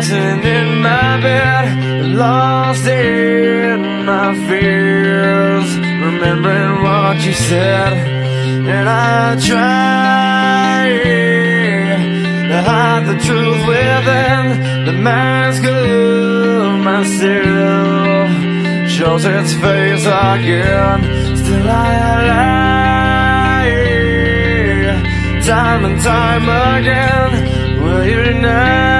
sitting in my bed, lost in my fears, remembering what you said. And I try to hide the truth within. The mask of myself shows its face again. Still I lie, time and time again. Will you deny